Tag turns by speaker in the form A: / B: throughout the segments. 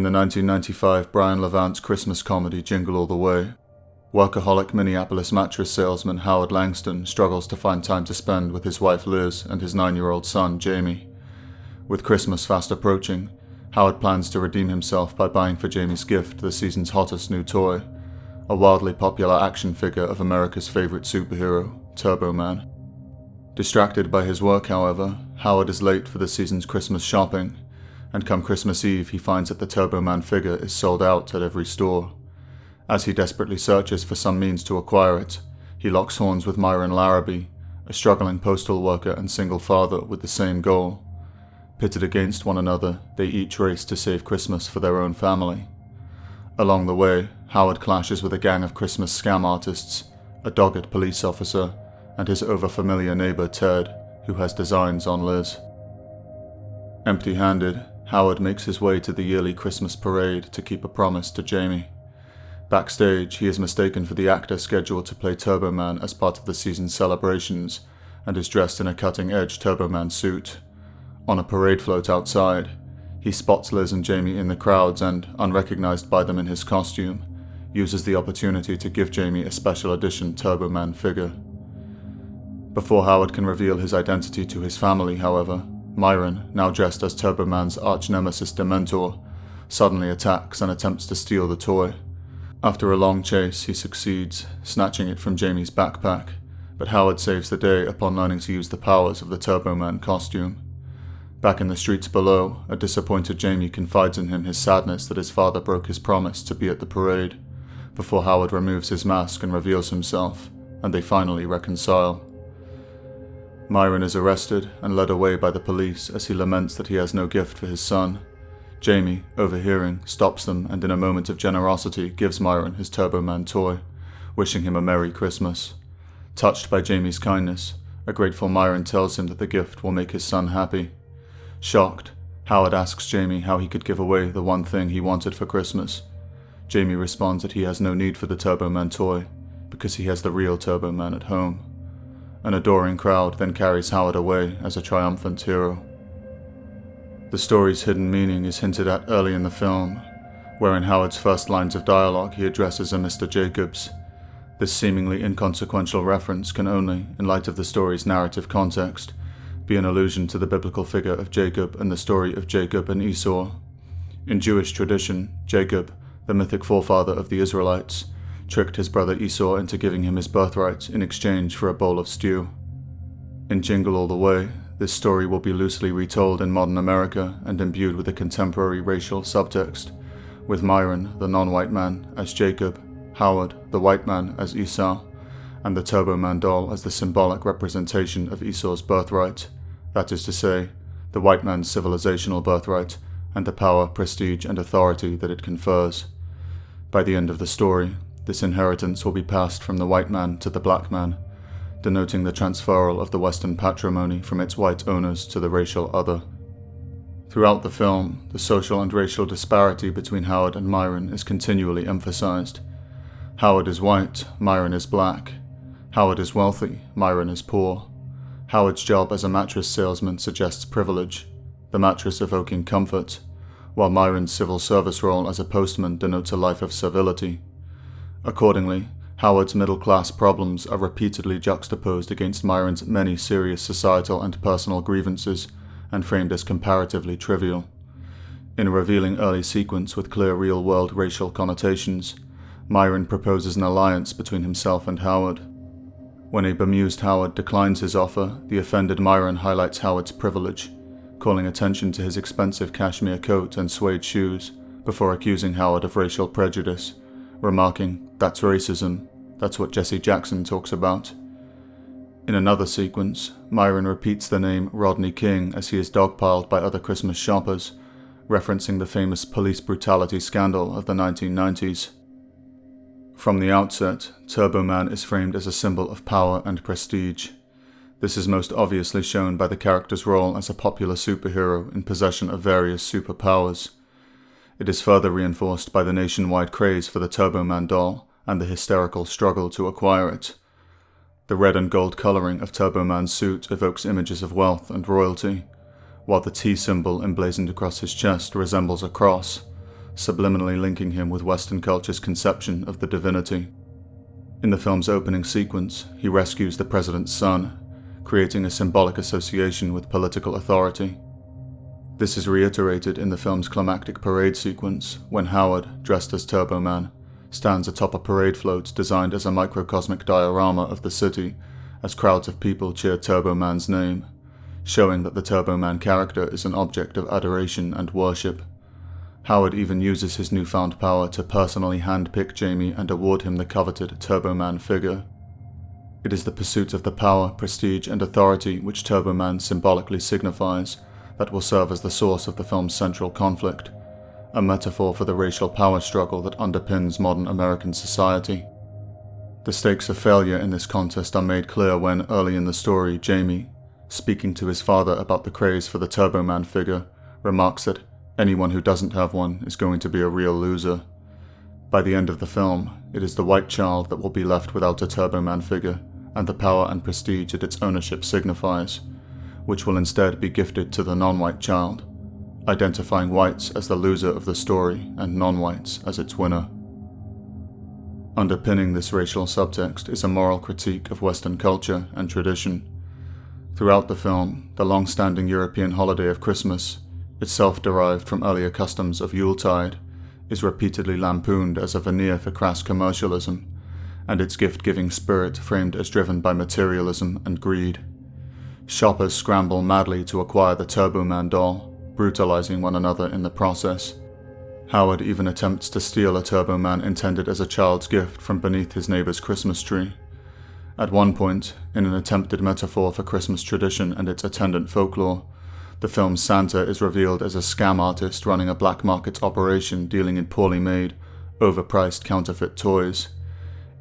A: the 1995 Brian Levant's Christmas comedy Jingle All the Way, workaholic Minneapolis mattress salesman Howard Langston struggles to find time to spend with his wife Liz and his 9-year-old son Jamie. With Christmas fast approaching, Howard plans to redeem himself by buying for Jamie's gift the season's hottest new toy, a wildly popular action figure of America's favorite superhero, Turbo Man. Distracted by his work, however, Howard is late for the season's Christmas shopping, and come Christmas Eve he finds that the Turbo Man figure is sold out at every store. As he desperately searches for some means to acquire it, he locks horns with Myron Larrabee, a struggling postal worker and single father with the same goal. Pitted against one another, they each race to save Christmas for their own family. Along the way, Howard clashes with a gang of Christmas scam artists, a dogged police officer, and his overfamiliar neighbor Ted, who has designs on Liz. Empty-handed, Howard makes his way to the yearly Christmas parade to keep a promise to Jamie. Backstage, he is mistaken for the actor scheduled to play Turbo Man as part of the season's celebrations, and is dressed in a cutting-edge Turbo Man suit. On a parade float outside, he spots Liz and Jamie in the crowds and, unrecognized by them in his costume, uses the opportunity to give Jamie a special edition Turbo Man figure. Before Howard can reveal his identity to his family, however, Myron, now dressed as Turbo Man's arch-nemesis Dementor, suddenly attacks and attempts to steal the toy. After a long chase, he succeeds, snatching it from Jamie's backpack, but Howard saves the day upon learning to use the powers of the Turbo Man costume. Back in the streets below, a disappointed Jamie confides in him his sadness that his father broke his promise to be at the parade, before Howard removes his mask and reveals himself, and they finally reconcile. Myron is arrested and led away by the police as he laments that he has no gift for his son. Jamie, overhearing, stops them and in a moment of generosity gives Myron his Turbo Man toy, wishing him a Merry Christmas. Touched by Jamie's kindness, a grateful Myron tells him that the gift will make his son happy. Shocked, Howard asks Jamie how he could give away the one thing he wanted for Christmas. Jamie responds that he has no need for the Turbo Man toy, because he has the real Turbo Man at home. An adoring crowd then carries Howard away as a triumphant hero. The story's hidden meaning is hinted at early in the film, where in Howard's first lines of dialogue he addresses a Mr. Jacobs. This seemingly inconsequential reference can only, in light of the story's narrative context, be an allusion to the biblical figure of Jacob and the story of Jacob and Esau. In Jewish tradition, Jacob, the mythic forefather of the Israelites, tricked his brother Esau into giving him his birthright in exchange for a bowl of stew. In Jingle All the Way, this story will be loosely retold in modern America and imbued with a contemporary racial subtext, with Myron, the non-white man, as Jacob, Howard, the white man, as Esau, and the Turbo Man doll as the symbolic representation of Esau's birthright, that is to say, the white man's civilizational birthright and the power, prestige, and authority that it confers. By the end of the story, this inheritance will be passed from the white man to the black man, denoting the transferal of the Western patrimony from its white owners to the racial other. Throughout the film, the social and racial disparity between Howard and Myron is continually emphasized. Howard is white, Myron is black. Howard is wealthy, Myron is poor. Howard's job as a mattress salesman suggests privilege, the mattress evoking comfort, while Myron's civil service role as a postman denotes a life of servility. Accordingly, Howard's middle-class problems are repeatedly juxtaposed against Myron's many serious societal and personal grievances and framed as comparatively trivial. In a revealing early sequence with clear real-world racial connotations, Myron proposes an alliance between himself and Howard. When a bemused Howard declines his offer, the offended Myron highlights Howard's privilege, calling attention to his expensive cashmere coat and suede shoes, before accusing Howard of racial prejudice, remarking, "That's racism, that's what Jesse Jackson talks about." In another sequence, Myron repeats the name Rodney King as he is dogpiled by other Christmas shoppers, referencing the famous police brutality scandal of the 1990s. From the outset, Turbo Man is framed as a symbol of power and prestige. This is most obviously shown by the character's role as a popular superhero in possession of various superpowers. It is further reinforced by the nationwide craze for the Turbo Man doll and the hysterical struggle to acquire it. The red and gold coloring of Turbo Man's suit evokes images of wealth and royalty, while the T symbol emblazoned across his chest resembles a cross, subliminally linking him with Western culture's conception of the divinity. In the film's opening sequence, he rescues the president's son, creating a symbolic association with political authority. This is reiterated in the film's climactic parade sequence when Howard, dressed as Turbo Man, stands atop a parade float designed as a microcosmic diorama of the city as crowds of people cheer Turbo Man's name, showing that the Turbo Man character is an object of adoration and worship. Howard even uses his newfound power to personally handpick Jamie and award him the coveted Turbo Man figure. It is the pursuit of the power, prestige, and authority which Turbo Man symbolically signifies that will serve as the source of the film's central conflict, a metaphor for the racial power struggle that underpins modern American society. The stakes of failure in this contest are made clear when, early in the story, Jamie, speaking to his father about the craze for the Turbo Man figure, remarks that anyone who doesn't have one is going to be a real loser. By the end of the film, it is the white child that will be left without a Turbo Man figure and the power and prestige that its ownership signifies, which will instead be gifted to the non-white child, identifying whites as the loser of the story and non-whites as its winner. Underpinning this racial subtext is a moral critique of Western culture and tradition. Throughout the film, the long-standing European holiday of Christmas, itself derived from earlier customs of Yuletide, is repeatedly lampooned as a veneer for crass commercialism, and its gift-giving spirit framed as driven by materialism and greed. Shoppers scramble madly to acquire the Turbo Man doll, brutalizing one another in the process. Howard even attempts to steal a Turbo Man intended as a child's gift from beneath his neighbor's Christmas tree. At one point, in an attempted metaphor for Christmas tradition and its attendant folklore, the film's Santa is revealed as a scam artist running a black market operation dealing in poorly made, overpriced counterfeit toys.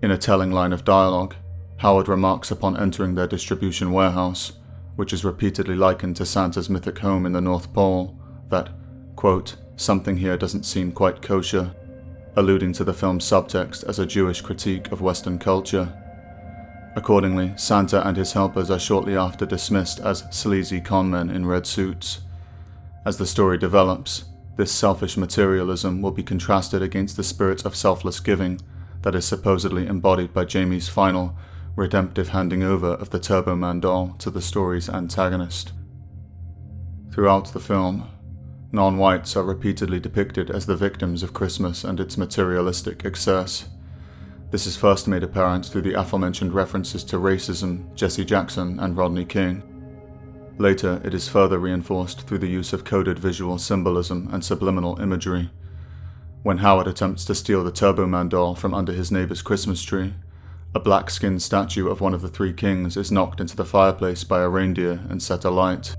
A: In a telling line of dialogue, Howard remarks upon entering their distribution warehouse, which is repeatedly likened to Santa's mythic home in the North Pole, that, quote, something here doesn't seem quite kosher, alluding to the film's subtext as a Jewish critique of Western culture. Accordingly, Santa and his helpers are shortly after dismissed as sleazy conmen in red suits. As the story develops, this selfish materialism will be contrasted against the spirit of selfless giving that is supposedly embodied by Jamie's final, redemptive handing over of the Turbo Man doll to the story's antagonist. Throughout the film, non-whites are repeatedly depicted as the victims of Christmas and its materialistic excess. This is first made apparent through the aforementioned references to racism, Jesse Jackson, and Rodney King. Later, it is further reinforced through the use of coded visual symbolism and subliminal imagery. When Howard attempts to steal the Turbo Man doll from under his neighbor's Christmas tree, a black-skinned statue of one of the three kings is knocked into the fireplace by a reindeer and set alight.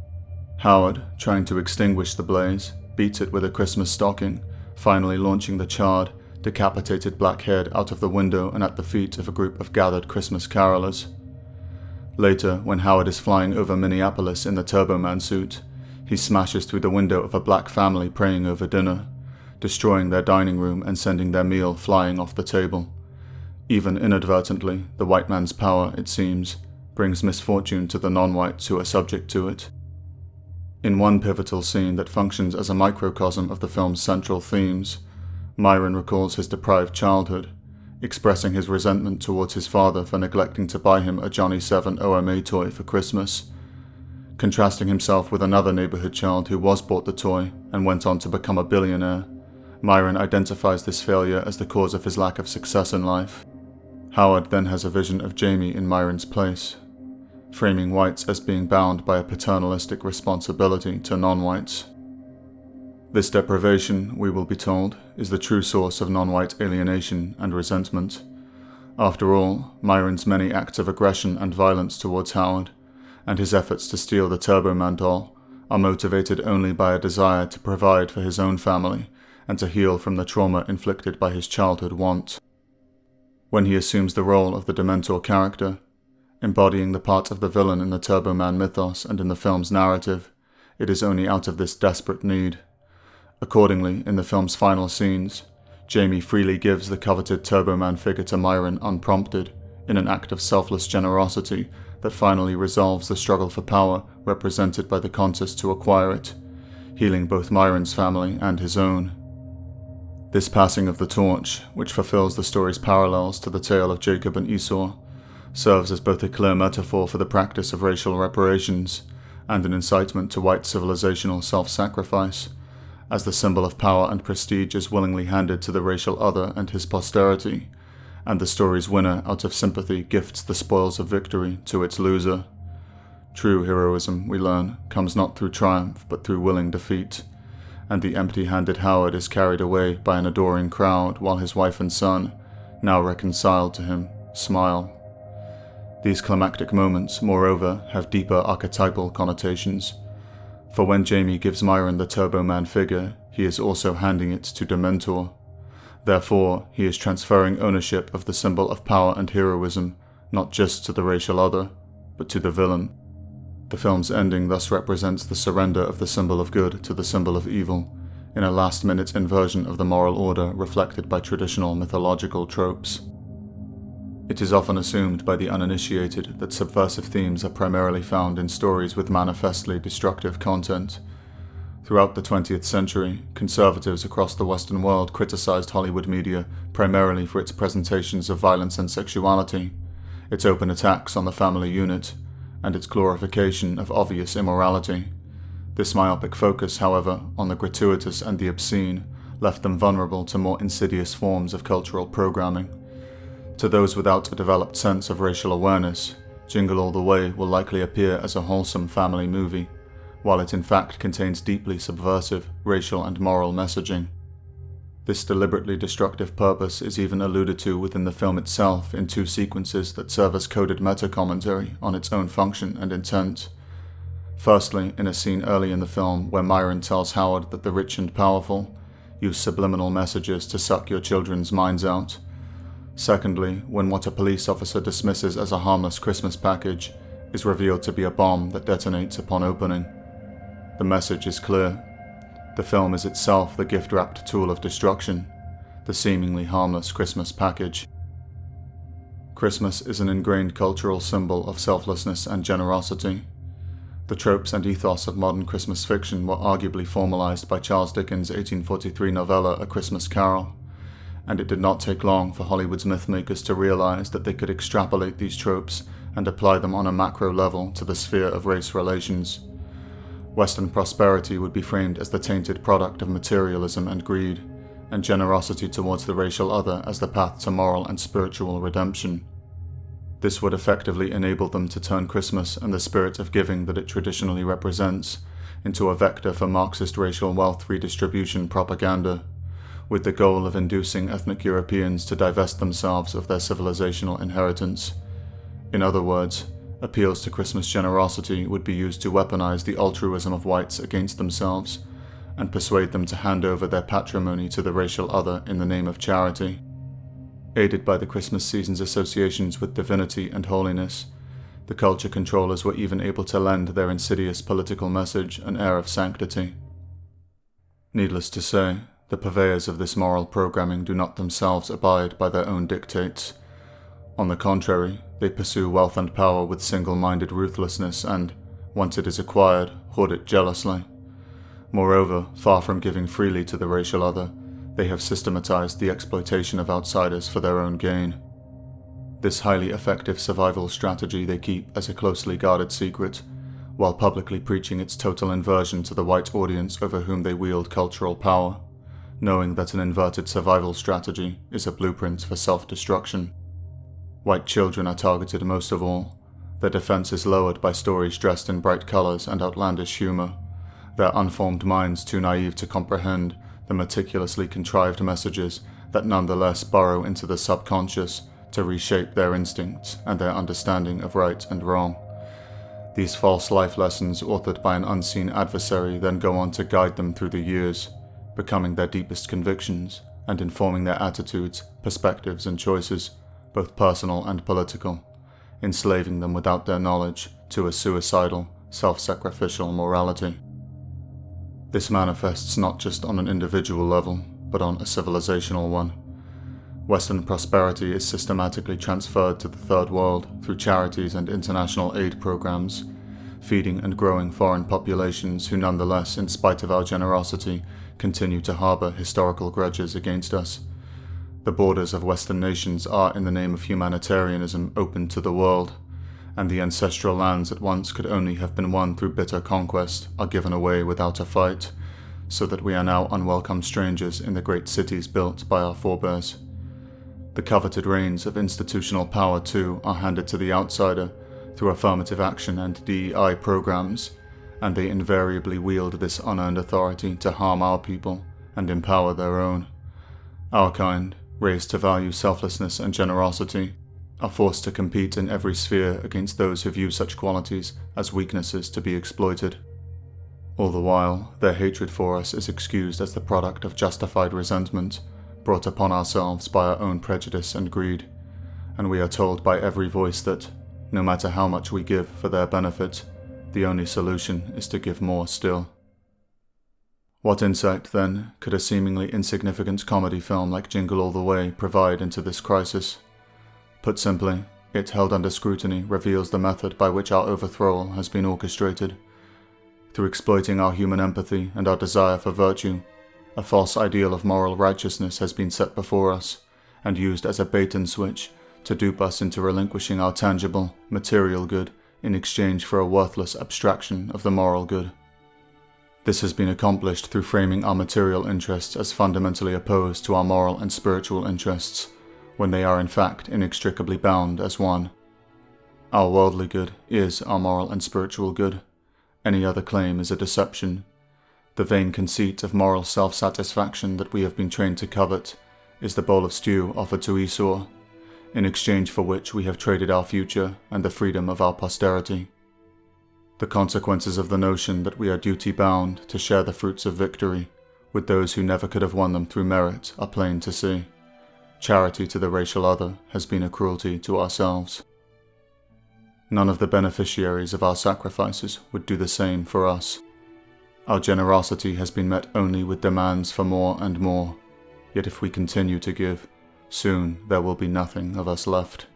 A: Howard, trying to extinguish the blaze, beats it with a Christmas stocking, finally launching the charred, decapitated black head out of the window and at the feet of a group of gathered Christmas carolers. Later, when Howard is flying over Minneapolis in the Turbo Man suit, he smashes through the window of a black family praying over dinner, destroying their dining room and sending their meal flying off the table. Even inadvertently, the white man's power, it seems, brings misfortune to the non-whites who are subject to it. In one pivotal scene that functions as a microcosm of the film's central themes, Myron recalls his deprived childhood, expressing his resentment towards his father for neglecting to buy him a Johnny 7 OMA toy for Christmas. Contrasting himself with another neighborhood child who was bought the toy and went on to become a billionaire, Myron identifies this failure as the cause of his lack of success in life. Howard then has a vision of Jamie in Myron's place, framing whites as being bound by a paternalistic responsibility to non-whites. This deprivation, we will be told, is the true source of non-white alienation and resentment. After all, Myron's many acts of aggression and violence towards Howard, and his efforts to steal the Turbo Man doll, are motivated only by a desire to provide for his own family and to heal from the trauma inflicted by his childhood want. When he assumes the role of the Dementor character, embodying the part of the villain in the Turbo Man mythos and in the film's narrative, it is only out of this desperate need. Accordingly, in the film's final scenes, Jamie freely gives the coveted Turbo Man figure to Myron unprompted, in an act of selfless generosity that finally resolves the struggle for power represented by the contest to acquire it, healing both Myron's family and his own. This passing of the torch, which fulfills the story's parallels to the tale of Jacob and Esau, serves as both a clear metaphor for the practice of racial reparations and an incitement to white civilizational self-sacrifice, as the symbol of power and prestige is willingly handed to the racial other and his posterity, and the story's winner, out of sympathy, gifts the spoils of victory to its loser. True heroism, we learn, comes not through triumph but through willing defeat, and the empty-handed Howard is carried away by an adoring crowd while his wife and son, now reconciled to him, smile. These climactic moments, moreover, have deeper archetypal connotations, for when Jamie gives Myron the Turbo Man figure, he is also handing it to Dementor. Therefore, he is transferring ownership of the symbol of power and heroism, not just to the racial other, but to the villain. The film's ending thus represents the surrender of the symbol of good to the symbol of evil, in a last-minute inversion of the moral order reflected by traditional mythological tropes. It is often assumed by the uninitiated that subversive themes are primarily found in stories with manifestly destructive content. Throughout the 20th century, conservatives across the Western world criticized Hollywood media primarily for its presentations of violence and sexuality, its open attacks on the family unit, and its glorification of obvious immorality. This myopic focus, however, on the gratuitous and the obscene, left them vulnerable to more insidious forms of cultural programming. To those without a developed sense of racial awareness, Jingle All the Way will likely appear as a wholesome family movie, while it in fact contains deeply subversive racial and moral messaging. This deliberately destructive purpose is even alluded to within the film itself in two sequences that serve as coded meta-commentary on its own function and intent. Firstly, in a scene early in the film where Myron tells Howard that the rich and powerful use subliminal messages to suck your children's minds out. Secondly, when what a police officer dismisses as a harmless Christmas package is revealed to be a bomb that detonates upon opening. The message is clear. The film is itself the gift-wrapped tool of destruction, the seemingly harmless Christmas package. Christmas is an ingrained cultural symbol of selflessness and generosity. The tropes and ethos of modern Christmas fiction were arguably formalized by Charles Dickens' 1843 novella A Christmas Carol, and it did not take long for Hollywood's mythmakers to realize that they could extrapolate these tropes and apply them on a macro level to the sphere of race relations. Western prosperity would be framed as the tainted product of materialism and greed, and generosity towards the racial other as the path to moral and spiritual redemption. This would effectively enable them to turn Christmas and the spirit of giving that it traditionally represents into a vector for Marxist racial wealth redistribution propaganda, with the goal of inducing ethnic Europeans to divest themselves of their civilizational inheritance. In other words, appeals to Christmas generosity would be used to weaponize the altruism of whites against themselves, and persuade them to hand over their patrimony to the racial other in the name of charity. Aided by the Christmas season's associations with divinity and holiness, the culture controllers were even able to lend their insidious political message an air of sanctity. Needless to say, the purveyors of this moral programming do not themselves abide by their own dictates. On the contrary, they pursue wealth and power with single-minded ruthlessness and, once it is acquired, hoard it jealously. Moreover, far from giving freely to the racial other, they have systematized the exploitation of outsiders for their own gain. This highly effective survival strategy they keep as a closely guarded secret, while publicly preaching its total inversion to the white audience over whom they wield cultural power, knowing that an inverted survival strategy is a blueprint for self-destruction. White children are targeted most of all. Their defense is lowered by stories dressed in bright colors and outlandish humor, their unformed minds too naive to comprehend the meticulously contrived messages that nonetheless burrow into the subconscious to reshape their instincts and their understanding of right and wrong. These false life lessons, authored by an unseen adversary, then go on to guide them through the years, becoming their deepest convictions and informing their attitudes, perspectives, and choices, both personal and political, enslaving them without their knowledge to a suicidal, self-sacrificial morality. This manifests not just on an individual level, but on a civilizational one. Western prosperity is systematically transferred to the Third World through charities and international aid programs, feeding and growing foreign populations who nonetheless, in spite of our generosity, continue to harbour historical grudges against us. The borders of Western nations are, in the name of humanitarianism, opened to the world, and the ancestral lands that once could only have been won through bitter conquest are given away without a fight, so that we are now unwelcome strangers in the great cities built by our forebears. The coveted reins of institutional power, too, are handed to the outsider through affirmative action and DEI programs, and they invariably wield this unearned authority to harm our people and empower their own. Our kind, raised to value selflessness and generosity, are forced to compete in every sphere against those who view such qualities as weaknesses to be exploited. All the while, their hatred for us is excused as the product of justified resentment brought upon ourselves by our own prejudice and greed, and we are told by every voice that, no matter how much we give for their benefit, the only solution is to give more still. What insight, then, could a seemingly insignificant comedy film like Jingle All the Way provide into this crisis? Put simply, it, held under scrutiny, reveals the method by which our overthrow has been orchestrated. Through exploiting our human empathy and our desire for virtue, a false ideal of moral righteousness has been set before us, and used as a bait-and-switch to dupe us into relinquishing our tangible, material good in exchange for a worthless abstraction of the moral good. This has been accomplished through framing our material interests as fundamentally opposed to our moral and spiritual interests, when they are in fact inextricably bound as one. Our worldly good is our moral and spiritual good. Any other claim is a deception. The vain conceit of moral self-satisfaction that we have been trained to covet is the bowl of stew offered to Esau, in exchange for which we have traded our future and the freedom of our posterity. The consequences of the notion that we are duty-bound to share the fruits of victory with those who never could have won them through merit are plain to see. Charity to the racial other has been a cruelty to ourselves. None of the beneficiaries of our sacrifices would do the same for us. Our generosity has been met only with demands for more and more, yet if we continue to give, soon there will be nothing of us left.